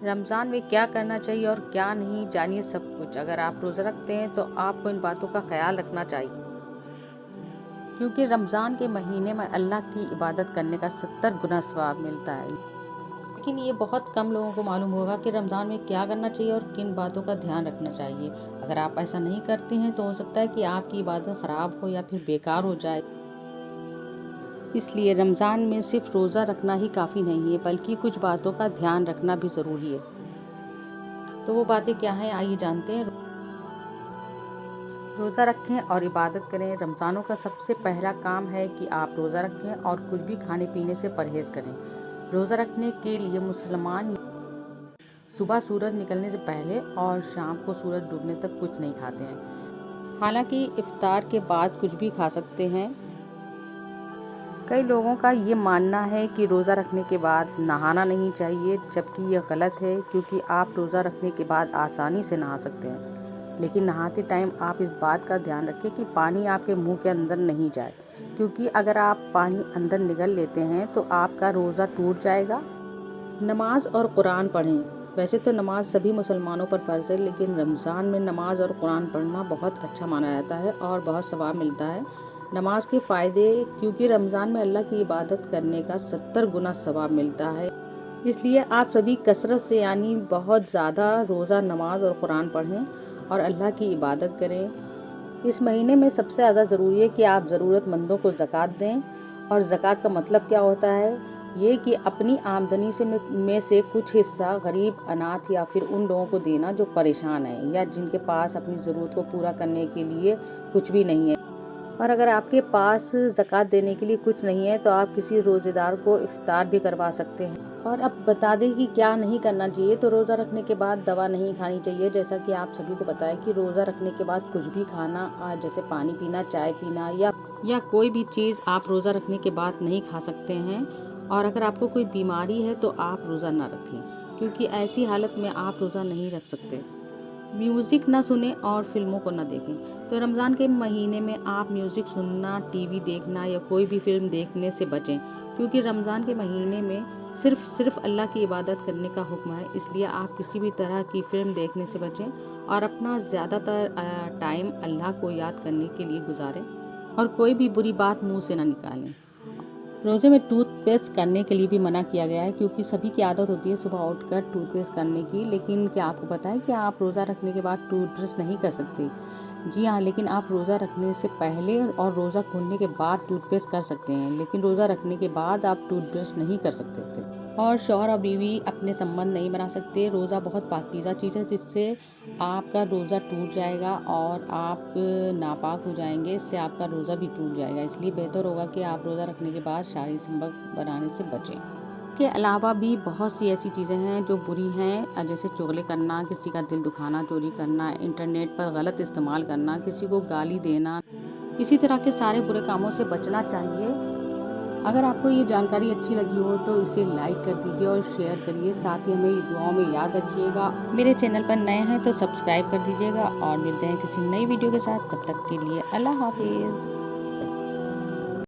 रमज़ान में क्या करना चाहिए और क्या नहीं, जानिए सब कुछ। अगर आप रोज़ा रखते हैं तो आपको इन बातों का ख्याल रखना चाहिए, क्योंकि रमज़ान के महीने में अल्लाह की इबादत करने का 70 गुना सवाब मिलता है। लेकिन ये बहुत कम लोगों को मालूम होगा कि रमज़ान में क्या करना चाहिए और किन बातों का ध्यान रखना चाहिए। अगर आप ऐसा नहीं करते हैं तो हो सकता है कि आपकी इबादत ख़राब हो या फिर बेकार हो जाए। इसलिए रमज़ान में सिर्फ रोज़ा रखना ही काफ़ी नहीं है, बल्कि कुछ बातों का ध्यान रखना भी ज़रूरी है। तो वो बातें क्या हैं, आइए जानते हैं। रोज़ा रखें और इबादत करें। रमज़ानों का सबसे पहला काम है कि आप रोज़ा रखें और कुछ भी खाने पीने से परहेज़ करें। रोज़ा रखने के लिए मुसलमान सुबह सूरज निकलने से पहले और शाम को सूरज डूबने तक कुछ नहीं खाते हैं। हालांकि इफ्तार के बाद कुछ भी खा सकते हैं। कई लोगों का ये मानना है कि रोज़ा रखने के बाद नहाना नहीं चाहिए, जबकि ये गलत है, क्योंकि आप रोज़ा रखने के बाद आसानी से नहा सकते हैं। लेकिन नहाते टाइम आप इस बात का ध्यान रखें कि पानी आपके मुंह के अंदर नहीं जाए, क्योंकि अगर आप पानी अंदर निगल लेते हैं तो आपका रोज़ा टूट जाएगा। नमाज और कुरान पढ़ें। वैसे तो नमाज सभी मुसलमानों पर फ़र्ज़ है, लेकिन रमज़ान में नमाज और कुरान पढ़ना बहुत अच्छा माना जाता है और बहुत सवाब मिलता है। नमाज के फ़ायदे, क्योंकि रमज़ान में अल्लाह की इबादत करने का 70 गुना सवाब मिलता है, इसलिए आप सभी कसरत से यानी बहुत ज़्यादा रोज़ा नमाज और कुरान पढ़ें और अल्लाह की इबादत करें। इस महीने में सबसे ज़्यादा ज़रूरी है कि आप ज़रूरतमंदों को ज़कात दें। और ज़कात का मतलब क्या होता है? ये कि अपनी आमदनी में से कुछ हिस्सा गरीब, अनाथ या फिर उन लोगों को देना जो परेशान हैं या जिनके पास अपनी ज़रूरत को पूरा करने के लिए कुछ भी नहीं है। और अगर आपके पास ज़कात देने के लिए कुछ नहीं है तो आप किसी रोज़ेदार को इफ्तार भी करवा सकते हैं। और अब बता दें कि क्या नहीं करना चाहिए। तो रोज़ा रखने के बाद दवा नहीं खानी चाहिए। जैसा कि आप सभी को पता है कि रोज़ा रखने के बाद कुछ भी खाना, जैसे पानी पीना, चाय पीना या कोई भी चीज़ आप रोज़ा रखने के बाद नहीं खा सकते हैं। और अगर आपको कोई बीमारी है तो आप रोज़ा ना रखें, क्योंकि ऐसी हालत में आप रोज़ा नहीं रख सकते। म्यूज़िक ना सुने और फिल्मों को ना देखें। तो रमज़ान के महीने में आप म्यूज़िक सुनना, टीवी देखना या कोई भी फिल्म देखने से बचें, क्योंकि रमज़ान के महीने में सिर्फ अल्लाह की इबादत करने का हुक्म है। इसलिए आप किसी भी तरह की फ़िल्म देखने से बचें और अपना ज़्यादातर टाइम अल्लाह को याद करने के लिए गुजारें और कोई भी बुरी बात मुँह से ना निकालें। रोज़े में टूथपेस्ट करने के लिए भी मना किया गया है, क्योंकि सभी की आदत होती है सुबह उठकर टूथपेस्ट करने की। लेकिन क्या आपको पता है कि आप रोज़ा रखने के बाद टूथब्रश नहीं कर सकते? जी हाँ, लेकिन आप रोज़ा रखने से पहले और रोज़ा खोलने के बाद टूथपेस्ट कर सकते हैं, लेकिन रोज़ा रखने के बाद आप टूथब्रश नहीं कर सकते थे। और शौहर और बीवी अपने संबंध नहीं बना सकते। रोज़ा बहुत पाकीज़ा चीज़ है, जिससे आपका रोज़ा टूट जाएगा और आप नापाक हो जाएंगे। इससे आपका रोज़ा भी टूट जाएगा। इसलिए बेहतर होगा कि आप रोज़ा रखने के बाद शारीरिक संपर्क बनाने से बचें। के अलावा भी बहुत सी ऐसी चीज़ें हैं जो बुरी हैं, जैसे चुगली करना, किसी का दिल दुखाना, चोरी करना, इंटरनेट पर गलत इस्तेमाल करना, किसी को गाली देना, इसी तरह के सारे बुरे कामों से बचना चाहिए। अगर आपको ये जानकारी अच्छी लगी हो तो इसे लाइक कर दीजिए और शेयर करिए। साथ ही हमें दुआओं में याद रखिएगा। मेरे चैनल पर नए हैं तो सब्सक्राइब कर दीजिएगा और मिलते हैं किसी नई वीडियो के साथ। तब तक के लिए अल्लाह हाफिज़।